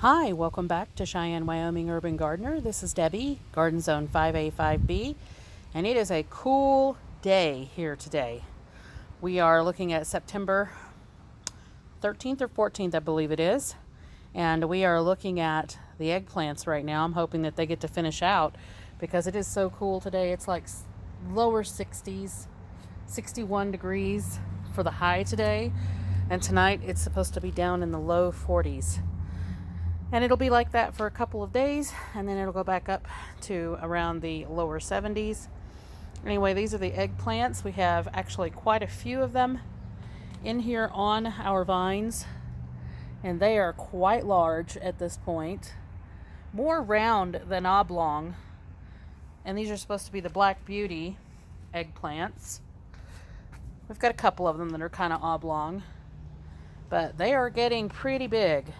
Hi, welcome back to Cheyenne, Wyoming Urban Gardener. This is Debbie, Garden Zone 5A, 5B, and it is a cool day here today. We are looking at September 13th or 14th, I believe it is, and we are looking at the eggplants right now. I'm hoping that they get to finish out because it is so cool today. It's like lower 60s, 61 degrees for the high today, and tonight it's supposed to be down in the low 40s. And it'll be like that for a couple of days, and then it'll go back up to around the lower 70s. Anyway, these are the eggplants. We have actually quite a few of them in here on our vines, and they are quite large at this point. More round than oblong. And these are supposed to be the Black Beauty eggplants. We've got a couple of them that are kind of oblong, but they are getting pretty big.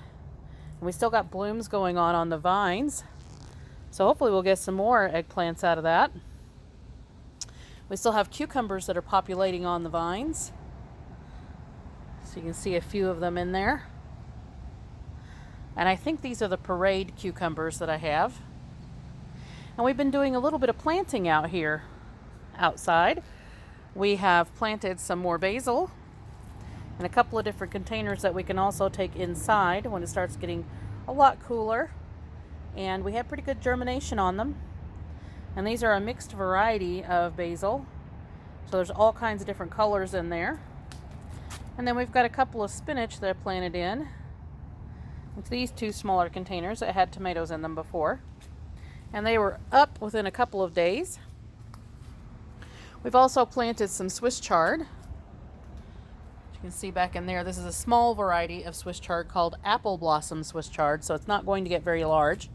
We still got blooms going on the vines, so hopefully we'll get some more eggplants out of that. We still have cucumbers that are populating on the vines, so you can see a few of them in there. And I think these are the parade cucumbers that I have. And we've been doing a little bit of planting out here outside. We have planted some more basil and a couple of different containers that we can also take inside when it starts getting a lot cooler. And we have pretty good germination on them. And these are a mixed variety of basil. So there's all kinds of different colors in there. And then we've got a couple of spinach that I planted in. It's these two smaller containers that had tomatoes in them before. And they were up within a couple of days. We've also planted some Swiss chard. You can see back in there, this is a small variety of Swiss chard called apple blossom Swiss chard, so it's not going to get very large.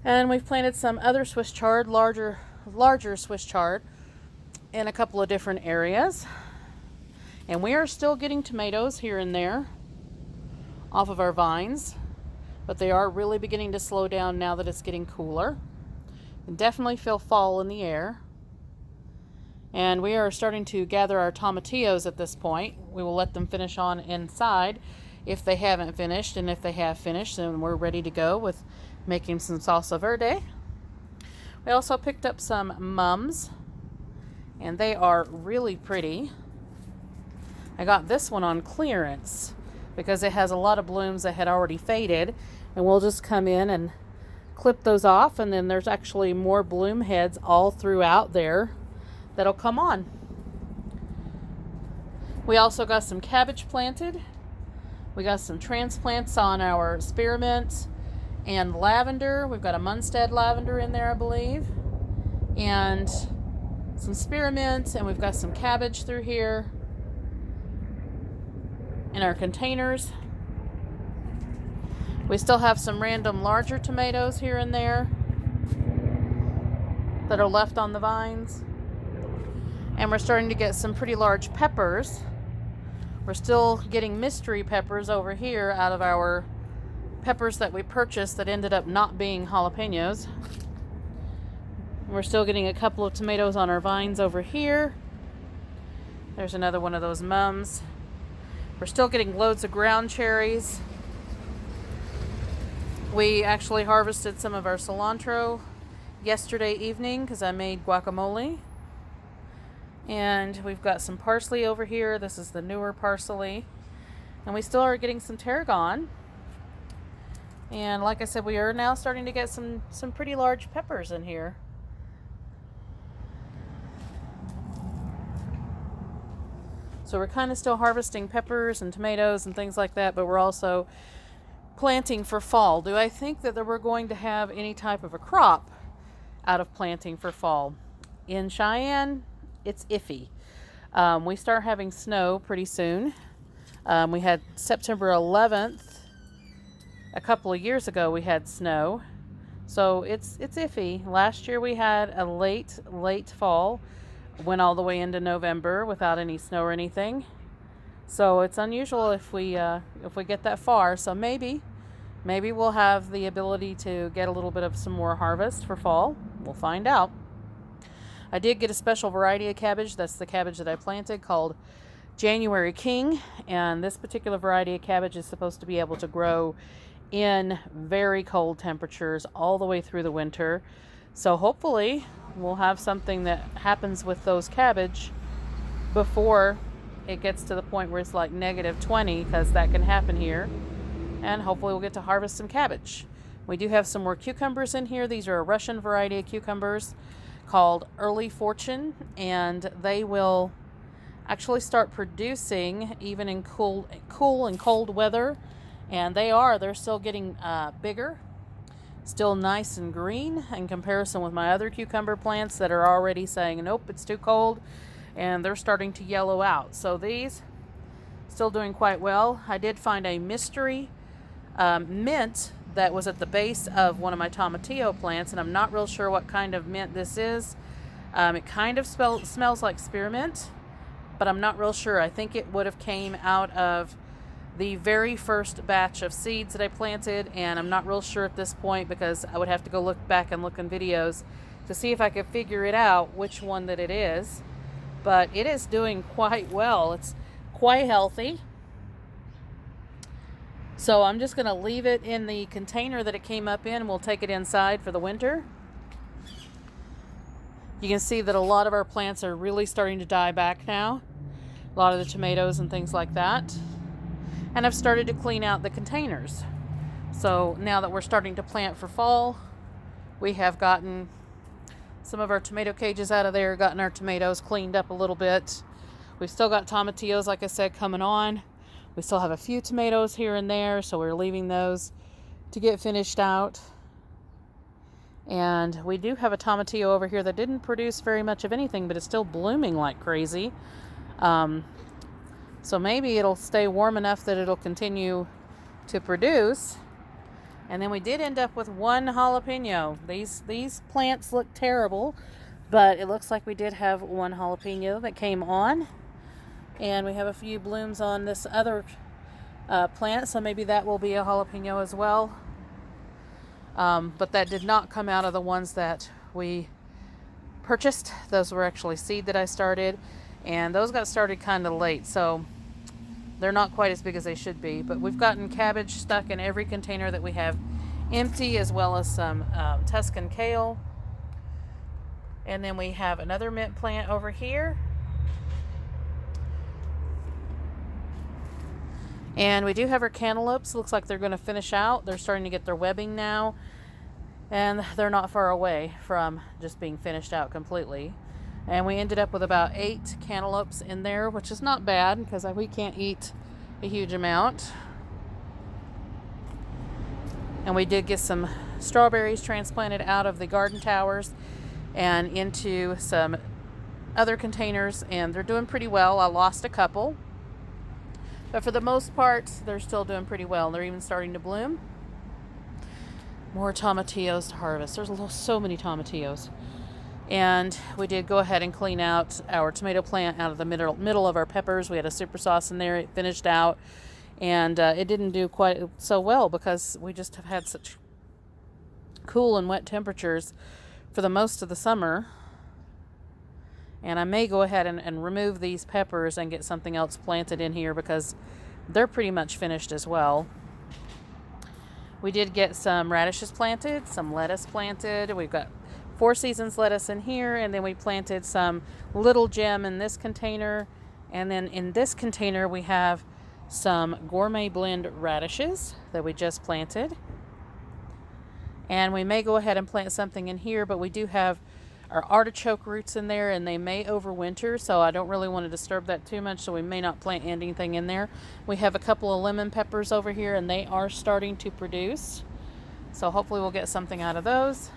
And we've planted some other Swiss chard, larger Swiss chard, in a couple of different areas. And we are still getting tomatoes here and there off of our vines, but they are really beginning to slow down now that it's getting cooler. You can definitely feel fall in the air. And we are starting to gather our tomatillos at this point. We will let them finish on inside if they haven't finished. And if they have finished, then we're ready to go with making some salsa verde. We also picked up some mums, and they are really pretty. I got this one on clearance because it has a lot of blooms that had already faded. And we'll just come in and clip those off. And then there's actually more bloom heads all throughout there that'll come on. We also got some cabbage planted. We got some transplants on our spearmint and lavender. We've got a Munstead lavender in there, I believe, and some spearmint, and we've got some cabbage through here in our containers. We still have some random larger tomatoes here and there that are left on the vines. And we're starting to get some pretty large peppers. We're still getting mystery peppers over here out of our peppers that we purchased that ended up not being jalapenos. We're still getting a couple of tomatoes on our vines over here. There's another one of those mums. We're still getting loads of ground cherries. We actually harvested some of our cilantro yesterday evening because I made guacamole. And we've got some parsley over here. This is the newer parsley. And we still are getting some tarragon. And like I said, we are now starting to get some pretty large peppers in here. So we're kind of still harvesting peppers and tomatoes and things like that, but we're also planting for fall. Do I think that we're going to have any type of a crop out of planting for fall? In Cheyenne, it's iffy. We start having snow pretty soon. We had September 11th. A couple of years ago we had snow. So it's iffy. Last year we had a late fall. Went all the way into November without any snow or anything. So it's unusual if we get that far. So maybe we'll have the ability to get a little bit of some more harvest for fall. We'll find out. I did get a special variety of cabbage. That's the cabbage that I planted called January King. And this particular variety of cabbage is supposed to be able to grow in very cold temperatures all the way through the winter. So hopefully we'll have something that happens with those cabbage before it gets to the point where it's like -20, because that can happen here. And hopefully we'll get to harvest some cabbage. We do have some more cucumbers in here. These are a Russian variety of cucumbers called Early Fortune, and they will actually start producing even in cool and cold weather. And they're still getting bigger, still nice and green in comparison with my other cucumber plants that are already saying, nope, it's too cold, and they're starting to yellow out. So these still doing quite well. I did find a mystery mint that was at the base of one of my tomatillo plants, and I'm not real sure what kind of mint this is. It kind of smells like spearmint, but I'm not real sure. I think it would have came out of the very first batch of seeds that I planted, and I'm not real sure at this point because I would have to go look back and look in videos to see if I could figure it out which one that it is. But it is doing quite well. It's quite healthy. So I'm just going to leave it in the container that it came up in, and we'll take it inside for the winter. You can see that a lot of our plants are really starting to die back now. A lot of the tomatoes and things like that. And I've started to clean out the containers. So now that we're starting to plant for fall, we have gotten some of our tomato cages out of there, gotten our tomatoes cleaned up a little bit. We've still got tomatillos, like I said, coming on. We still have a few tomatoes here and there, so we're leaving those to get finished out. And we do have a tomatillo over here that didn't produce very much of anything, but it's still blooming like crazy. So maybe it'll stay warm enough that it'll continue to produce. And then we did end up with one jalapeno. These plants look terrible, but it looks like we did have one jalapeno that came on. And we have a few blooms on this other plant, so maybe that will be a jalapeno as well. But that did not come out of the ones that we purchased. Those were actually seed that I started, and those got started kind of late, so they're not quite as big as they should be. But we've gotten cabbage stuck in every container that we have empty, as well as some Tuscan kale. And then we have another mint plant over here. And we do have our cantaloupes. Looks like they're going to finish out. They're starting to get their webbing now. And they're not far away from just being finished out completely. And we ended up with about 8 cantaloupes in there, which is not bad because we can't eat a huge amount. And we did get some strawberries transplanted out of the garden towers and into some other containers. And they're doing pretty well. I lost a couple. But for the most part, they're still doing pretty well. They're even starting to bloom. More tomatillos to harvest. There's so many tomatillos. And we did go ahead and clean out our tomato plant out of the middle of our peppers. We had a super sauce in there. It finished out. And it didn't do quite so well because we just have had such cool and wet temperatures for the most of the summer. And I may go ahead and remove these peppers and get something else planted in here because they're pretty much finished as well. We did get some radishes planted, some lettuce planted. We've got 4 Seasons lettuce in here, and then we planted some Little Gem in this container. And then in this container we have some Gourmet Blend radishes that we just planted. And we may go ahead and plant something in here, but we do have our artichoke roots in there, and they may overwinter, so I don't really want to disturb that too much, so we may not plant anything in there. We have a couple of lemon peppers over here, and they are starting to produce, so hopefully we'll get something out of those.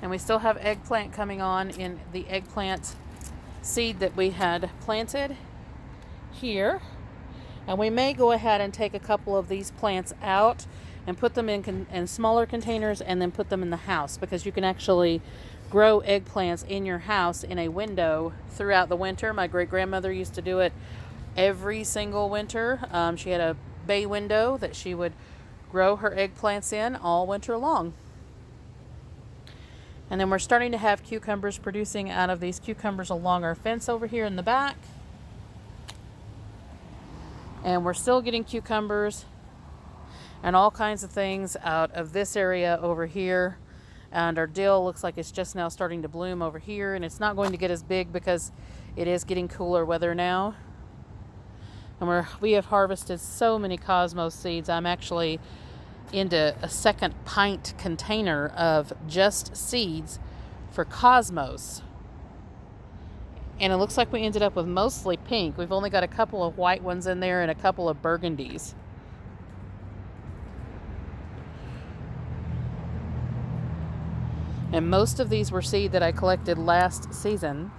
And we still have eggplant coming on in the eggplant seed that we had planted here. And we may go ahead and take a couple of these plants out and put them in smaller containers and then put them in the house, because you can actually grow eggplants in your house in a window throughout the winter. My great-grandmother used to do it every single winter. She had a bay window that she would grow her eggplants in all winter long. And then we're starting to have cucumbers producing out of these cucumbers along our fence over here in the back. And we're still getting cucumbers and all kinds of things out of this area over here. And our dill looks like it's just now starting to bloom over here, and it's not going to get as big because it is getting cooler weather now. And we have harvested so many cosmos seeds. I'm actually into a second pint container of just seeds for cosmos. And it looks like we ended up with mostly pink. We've only got a couple of white ones in there and a couple of burgundies. And most of these were seed that I collected last season.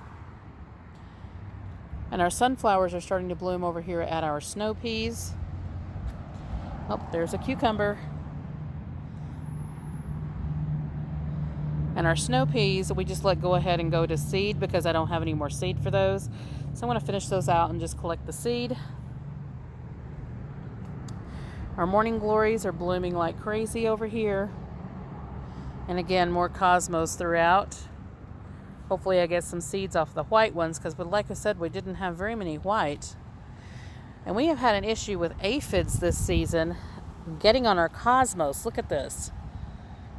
And our sunflowers are starting to bloom over here at our snow peas. Oh, there's a cucumber. And our snow peas, we just let go ahead and go to seed because I don't have any more seed for those. So I'm going to finish those out and just collect the seed. Our morning glories are blooming like crazy over here. And again, more cosmos throughout. Hopefully I get some seeds off the white ones because, like I said, we didn't have very many white. And we have had an issue with aphids this season getting on our cosmos. Look at this.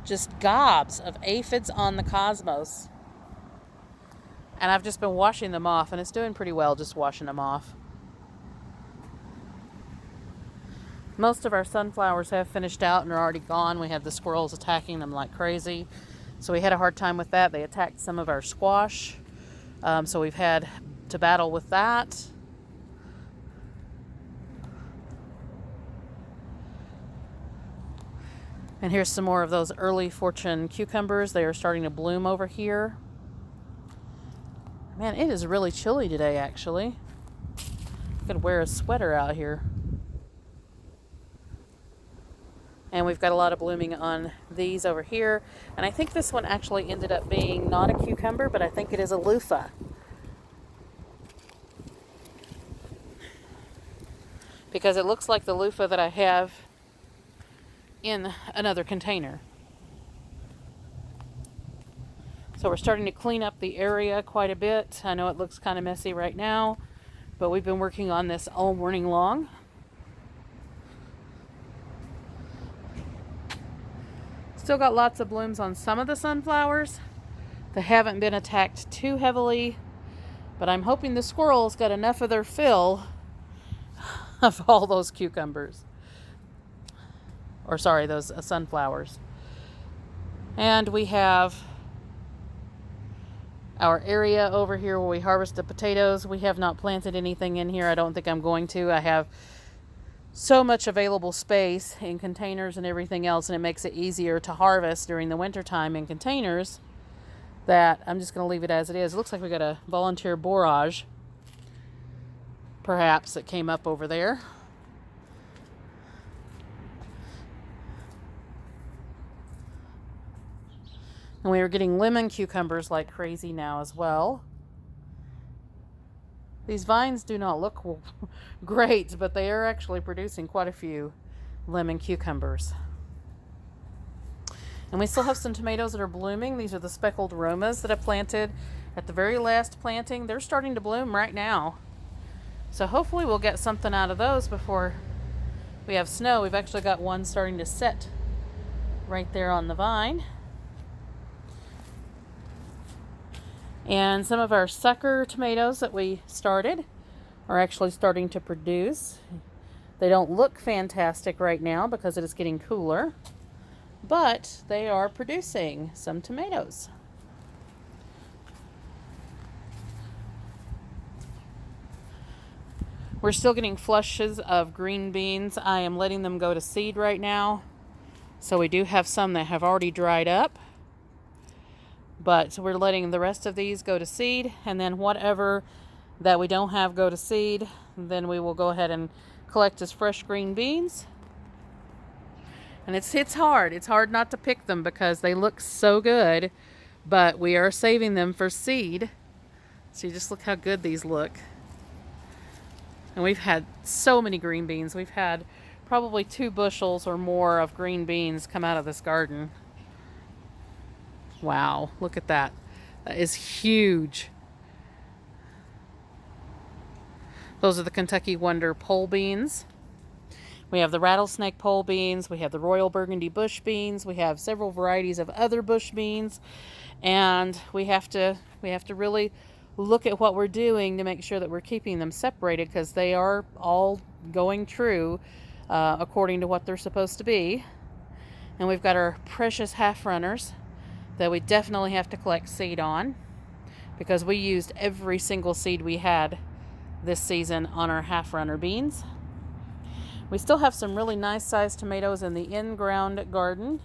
Just gobs of aphids on the cosmos. And I've just been washing them off, and it's doing pretty well just washing them off. Most of our sunflowers have finished out and are already gone. We had the squirrels attacking them like crazy. So we had a hard time with that. They attacked some of our squash. So we've had to battle with that. And here's some more of those early fortune cucumbers. They are starting to bloom over here. Man, it is really chilly today, actually. I could wear a sweater out here. And we've got a lot of blooming on these over here. And I think this one actually ended up being not a cucumber, but I think it is a loofah. Because it looks like the loofah that I have in another container. So we're starting to clean up the area quite a bit. I know it looks kind of messy right now, but we've been working on this all morning long. Still got lots of blooms on some of the sunflowers. They haven't been attacked too heavily, but I'm hoping the squirrels got enough of their fill of all those cucumbers. Or sorry, those sunflowers. And we have our area over here where we harvest the potatoes. We have not planted anything in here. I don't think I'm going to. I have so much available space in containers and everything else, and it makes it easier to harvest during the winter time in containers, that I'm just going to leave it as it is. It looks like we got a volunteer borage, perhaps, that came up over there. And we are getting lemon cucumbers like crazy now as well. These vines do not look great, but they are actually producing quite a few lemon cucumbers. And we still have some tomatoes that are blooming. These are the speckled Romas that I planted at the very last planting. They're starting to bloom right now. So hopefully we'll get something out of those before we have snow. We've actually got one starting to set right there on the vine. And some of our sucker tomatoes that we started are actually starting to produce. They don't look fantastic right now because it is getting cooler, but they are producing some tomatoes. We're still getting flushes of green beans. I am letting them go to seed right now. So we do have some that have already dried up. But we're letting the rest of these go to seed, and then whatever that we don't have go to seed, then we will go ahead and collect as fresh green beans. And it's hard. It's hard not to pick them because they look so good, but we are saving them for seed. So you just look how good these look. And we've had so many green beans. We've had probably 2 bushels or more of green beans come out of this garden. Wow, look at that. That is huge. Those are the Kentucky Wonder pole beans. We have the rattlesnake pole beans, we have the royal burgundy bush beans, we have several varieties of other bush beans, and we have to really look at what we're doing to make sure that we're keeping them separated, because they are all going true according to what they're supposed to be. And we've got our precious half runners that we definitely have to collect seed on, because we used every single seed we had this season on our half runner beans. We still have some really nice sized tomatoes in the in-ground garden.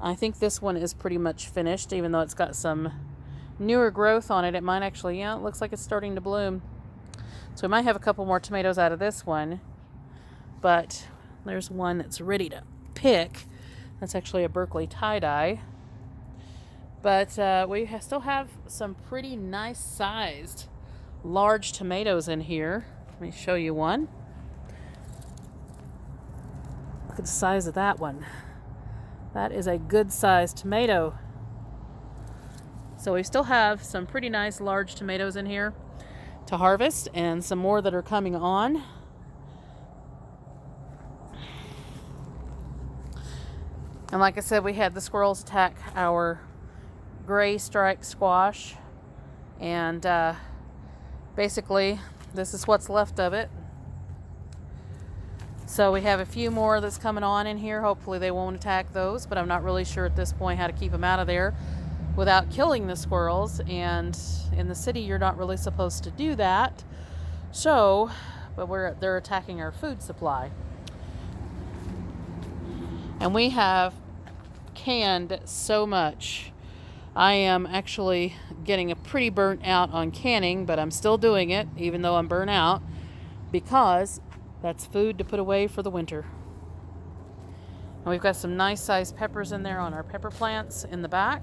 I think this one is pretty much finished, even though it's got some newer growth on it. It might actually, yeah, it looks like it's starting to bloom. So we might have a couple more tomatoes out of this one, but there's one that's ready to pick. That's actually a Berkeley tie-dye. But we still have some pretty nice sized large tomatoes in here. Let me show you one. Look at the size of that one. That is a good sized tomato. So we still have some pretty nice large tomatoes in here to harvest, and some more that are coming on. And like I said, we had the squirrels attack our gray striped squash, and basically this is what's left of it. So we have a few more that's coming on in here. Hopefully they won't attack those, but I'm not really sure at this point how to keep them out of there without killing the squirrels. And in the city, you're not really supposed to do that. So, but they're attacking our food supply. And we have canned so much. I am actually getting pretty burnt out on canning, but I'm still doing it, even though I'm burnt out, because that's food to put away for the winter. And we've got some nice sized peppers in there on our pepper plants in the back.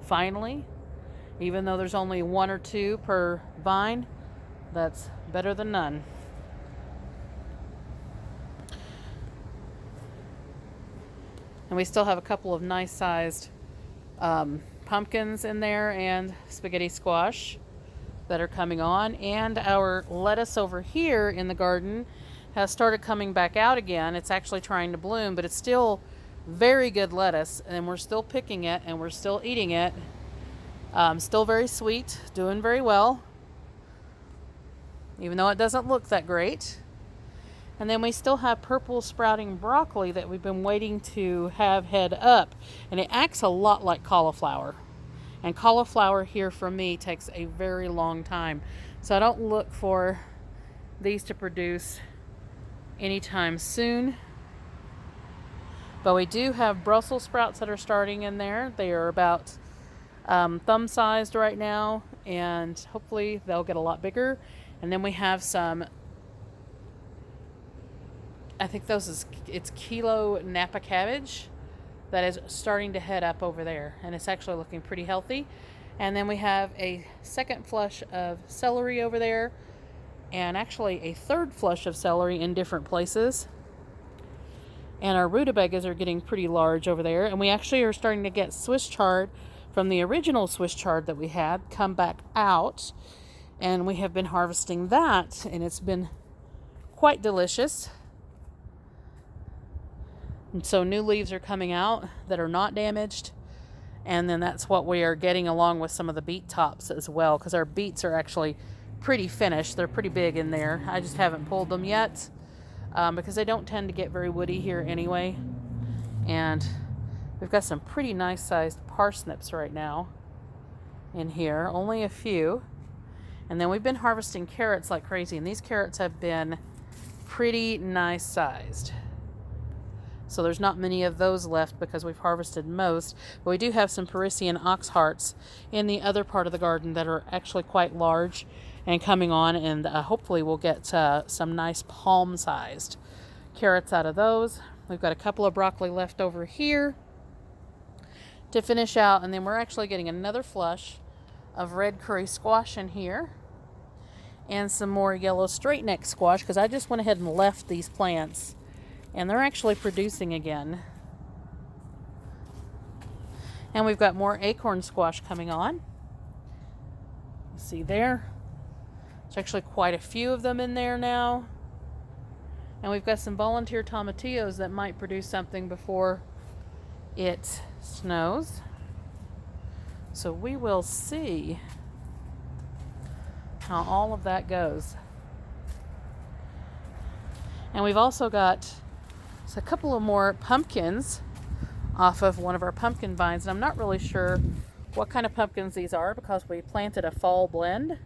Finally, even though there's only 1 or 2 per vine, that's better than none. And we still have a couple of nice sized pumpkins in there, and spaghetti squash that are coming on. And our lettuce over here in the garden has started coming back out again. It's actually trying to bloom, but it's still very good lettuce, and we're still picking it and we're still eating it. Still very sweet, doing very well, even though it doesn't look that great. And then we still have purple sprouting broccoli that we've been waiting to have head up, and it acts a lot like cauliflower. And cauliflower here for me takes a very long time. So I don't look for these to produce anytime soon. But we do have Brussels sprouts that are starting in there. They are about thumb sized right now, and hopefully they'll get a lot bigger. And then we have some, I think it's kilo Napa cabbage that is starting to head up over there, and it's actually looking pretty healthy. And then we have a second flush of celery over there, and actually a third flush of celery in different places. And our rutabagas are getting pretty large over there, and we actually are starting to get Swiss chard from the original Swiss chard that we had come back out, and we have been harvesting that, and it's been quite delicious. And so new leaves are coming out that are not damaged. And then that's what we are getting along with some of the beet tops as well, because our beets are actually pretty finished. They're pretty big in there. I just haven't pulled them yet because they don't tend to get very woody here anyway. And we've got some pretty nice sized parsnips right now in here, only a few. And then we've been harvesting carrots like crazy, and these carrots have been pretty nice sized. So there's not many of those left because we've harvested most. But we do have some Parisian ox hearts in the other part of the garden that are actually quite large and coming on. And hopefully we'll get some nice palm-sized carrots out of those. We've got a couple of broccoli left over here to finish out. And then we're actually getting another flush of red curry squash in here. And some more yellow straight neck squash, because I just went ahead and left these plants. And they're actually producing again. And we've got more acorn squash coming on. You see there? There's actually quite a few of them in there now. And we've got some volunteer tomatillos that might produce something before it snows. So we will see how all of that goes. And we've also got a couple of more pumpkins off of one of our pumpkin vines. And I'm not really sure what kind of pumpkins these are because we planted a fall blend.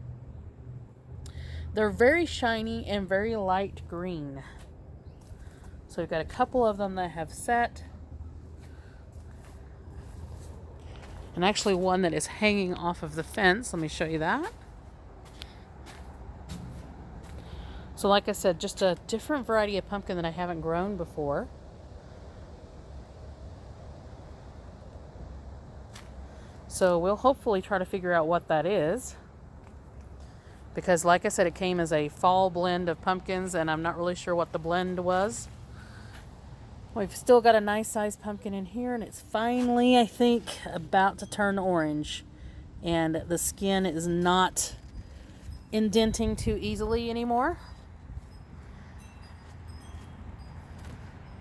They're very shiny and very light green. So we've got a couple of them that have set. And actually one that is hanging off of the fence. Let me show you that. So like I said, just a different variety of pumpkin that I haven't grown before. So we'll hopefully try to figure out what that is. Because like I said, it came as a fall blend of pumpkins and I'm not really sure what the blend was. We've still got a nice sized pumpkin in here and it's finally, I think, about to turn orange. And the skin is not indenting too easily anymore.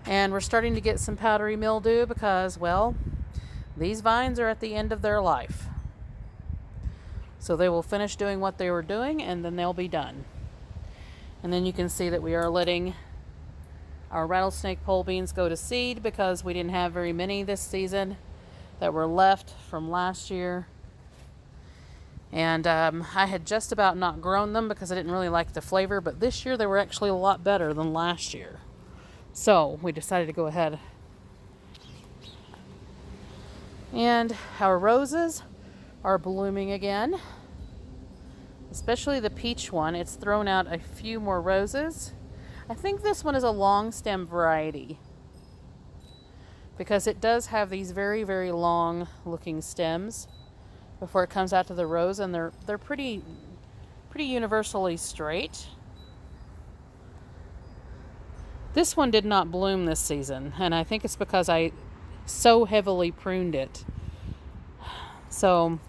And we're starting to get some powdery mildew because, well, these vines are at the end of their life. So they will finish doing what they were doing and then they'll be done. And then you can see that we are letting our rattlesnake pole beans go to seed because we didn't have very many this season that were left from last year. And I had just about not grown them because I didn't really like the flavor, but this year they were actually a lot better than last year. So we decided to go ahead. And our roses are blooming again, especially the peach one. It's thrown out a few more roses. I think this one is a long stem variety because it does have these very, very long looking stems before it comes out to the rose, and they're pretty universally straight. This one did not bloom this season, and I think it's because I so heavily pruned it. So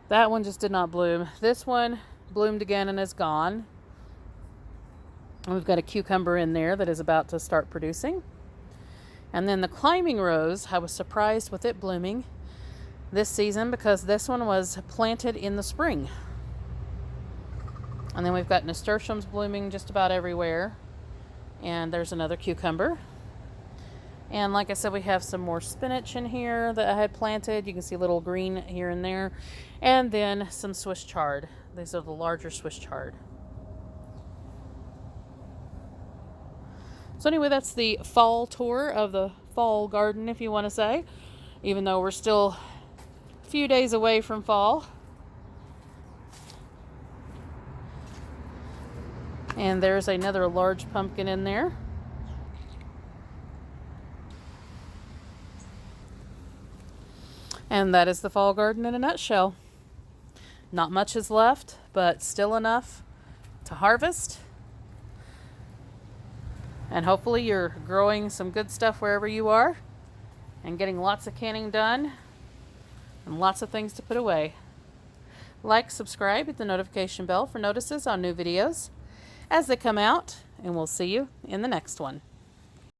that one just did not bloom. This one bloomed again and is gone. And we've got a cucumber in there that is about to start producing. And then the climbing rose, I was surprised with it blooming this season because this one was planted in the spring. And then we've got nasturtiums blooming just about everywhere. And there's another cucumber. And like I said, we have some more spinach in here that I had planted. You can see a little green here and there. And then some Swiss chard. These are the larger Swiss chard. So anyway, that's the fall tour of the fall garden, if you want to say. Even though we're still a few days away from fall. And there's another large pumpkin in there. And that is the fall garden in a nutshell. Not much is left, but still enough to harvest. And hopefully you're growing some good stuff wherever you are and getting lots of canning done and lots of things to put away. Like, subscribe, hit the notification bell for notices on new videos as they come out, and we'll see you in the next one.